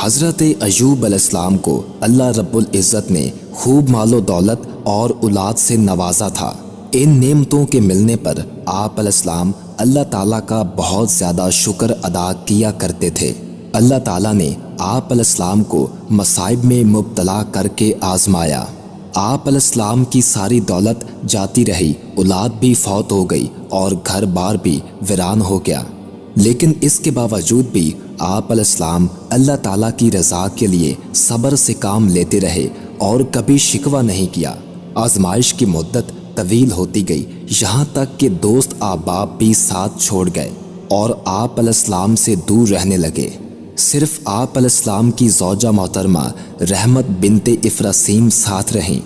حضرت ایوب علیہ السلام کو اللہ رب العزت نے خوب مال و دولت اور اولاد سے نوازا تھا۔ ان نعمتوں کے ملنے پر آپ علیہ السلام اللہ تعالیٰ کا بہت زیادہ شکر ادا کیا کرتے تھے۔ اللہ تعالیٰ نے آپ علیہ السلام کو مصائب میں مبتلا کر کے آزمایا۔ آپ علیہ السلام کی ساری دولت جاتی رہی، اولاد بھی فوت ہو گئی اور گھر بار بھی ویران ہو گیا، لیکن اس کے باوجود بھی آپ علیہ السلام اللہ تعالیٰ کی رضا کے لیے صبر سے کام لیتے رہے اور کبھی شکوہ نہیں کیا۔ آزمائش کی مدت طویل ہوتی گئی، یہاں تک کہ دوست احباب بھی ساتھ چھوڑ گئے اور آپ علیہ السلام سے دور رہنے لگے۔ صرف آپ علیہ السلام کی زوجہ محترمہ رحمت بنت افراسیم ساتھ رہیں۔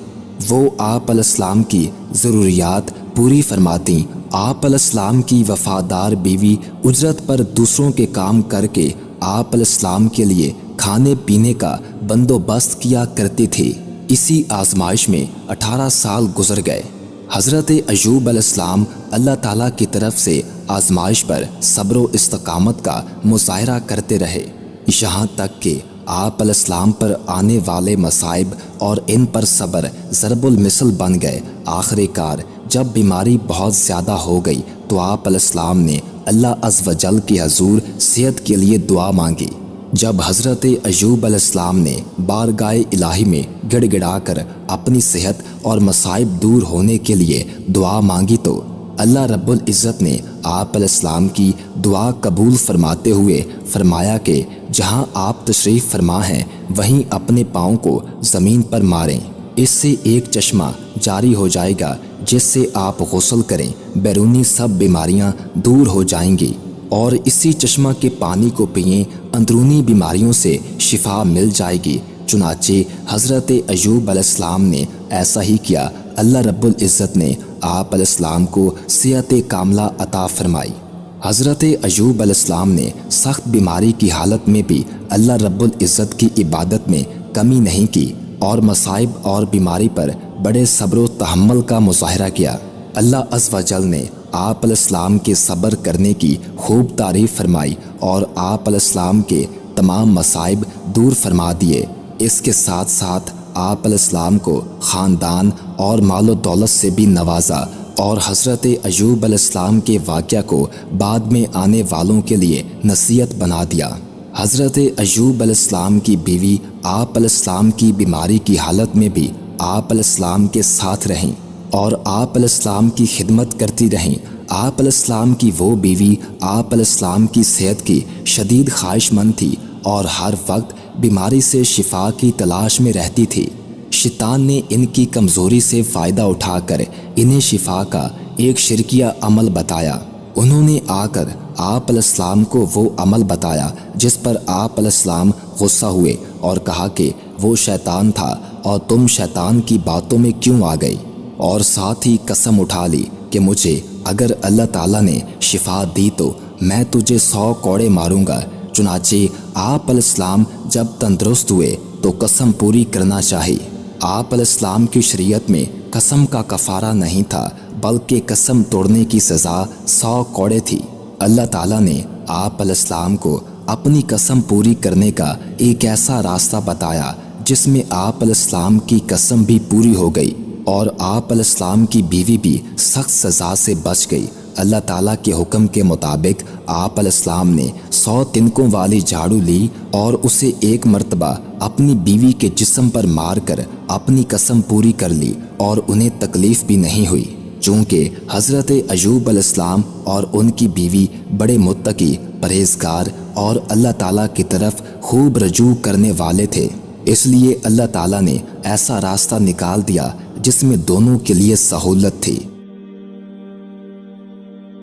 وہ آپ علیہ السلام کی ضروریات پوری فرماتیں۔ آپ علیہ السلام کی وفادار بیوی اجرت پر دوسروں کے کام کر کے آپ علیہ السلام کے لیے کھانے پینے کا بندوبست کیا کرتی تھی۔ اسی آزمائش میں 18 سال گزر گئے۔ حضرت ایوب علیہ السلام اللہ تعالیٰ کی طرف سے آزمائش پر صبر و استقامت کا مظاہرہ کرتے رہے، یہاں تک کہ آپ علیہ السلام پر آنے والے مصائب اور ان پر صبر ضرب المثل بن گئے۔ آخر کار جب بیماری بہت زیادہ ہو گئی تو آپ علیہ السلام نے اللہ عز و جل کی حضور صحت کے لیے دعا مانگی۔ جب حضرت ایوب علیہ السلام نے بارگاہ الہی میں گڑ گڑا کر اپنی صحت اور مصائب دور ہونے کے لیے دعا مانگی تو اللہ رب العزت نے آپ علیہ السلام کی دعا قبول فرماتے ہوئے فرمایا کہ جہاں آپ تشریف فرما ہیں وہیں اپنے پاؤں کو زمین پر ماریں، اس سے ایک چشمہ جاری ہو جائے گا جس سے آپ غسل کریں، بیرونی سب بیماریاں دور ہو جائیں گی، اور اسی چشمہ کے پانی کو پئیں، اندرونی بیماریوں سے شفا مل جائے گی۔ چنانچہ حضرت ایوب علیہ السلام نے ایسا ہی کیا۔ اللہ رب العزت نے آپ علیہ السلام کو صحت کاملہ عطا فرمائی۔ حضرت ایوب علیہ السلام نے سخت بیماری کی حالت میں بھی اللہ رب العزت کی عبادت میں کمی نہیں کی اور مصائب اور بیماری پر بڑے صبر و تحمل کا مظاہرہ کیا۔ اللہ عز و جل نے آپ علیہ السلام کے صبر کرنے کی خوب تعریف فرمائی اور آپ علیہ السلام کے تمام مصائب دور فرما دیے۔ اس کے ساتھ ساتھ آپ علیہ السلام کو خاندان اور مال و دولت سے بھی نوازا اور حضرت ایوب علیہ السلام کے واقعہ کو بعد میں آنے والوں کے لیے نصیحت بنا دیا۔ حضرت ایوب علیہ السلام کی بیوی آپ علیہ السلام کی بیماری کی حالت میں بھی آپ علیہ السلام کے ساتھ رہیں اور آپ علیہ السلام کی خدمت کرتی رہیں۔ آپ علیہ السلام کی وہ بیوی آپ علیہ السلام کی صحت کی شدید خواہش مند تھی اور ہر وقت بیماری سے شفا کی تلاش میں رہتی تھی۔ شیطان نے ان کی کمزوری سے فائدہ اٹھا کر انہیں شفا کا ایک شرکیہ عمل بتایا۔ انہوں نے آ کر آپ علیہ السلام کو وہ عمل بتایا جس پر آپ علیہ السلام غصہ ہوئے اور کہا کہ وہ شیطان تھا اور تم شیطان کی باتوں میں کیوں آ گئی، اور ساتھ ہی قسم اٹھا لی کہ مجھے اگر اللہ تعالیٰ نے شفا دی تو میں تجھے 100 کوڑے ماروں گا۔ چنانچہ آپ علیہ السلام جب تندرست ہوئے تو قسم پوری کرنا چاہی۔ آپ علیہ السلام کی شریعت میں قسم کا کفارہ نہیں تھا بلکہ قسم توڑنے کی سزا 100 کوڑے تھی۔ اللہ تعالیٰ نے آپ علیہ السلام کو اپنی قسم پوری کرنے کا ایک ایسا راستہ بتایا جس میں آپ علیہ السلام کی قسم بھی پوری ہو گئی اور آپ علیہ السلام کی بیوی بھی سخت سزا سے بچ گئی۔ اللہ تعالیٰ کے حکم کے مطابق آپ علیہ السلام نے 100 تنکوں والی جھاڑو لی اور اسے ایک مرتبہ اپنی بیوی کے جسم پر مار کر اپنی قسم پوری کر لی اور انہیں تکلیف بھی نہیں ہوئی، چونکہ حضرت ایوب علیہ السلام اور ان کی بیوی بڑے متقی، پرہیزگار اور اللہ تعالیٰ کی طرف خوب رجوع کرنے والے تھے۔ اس لیے اللہ تعالیٰ نے ایسا راستہ نکال دیا جس میں دونوں کے لیے سہولت تھی۔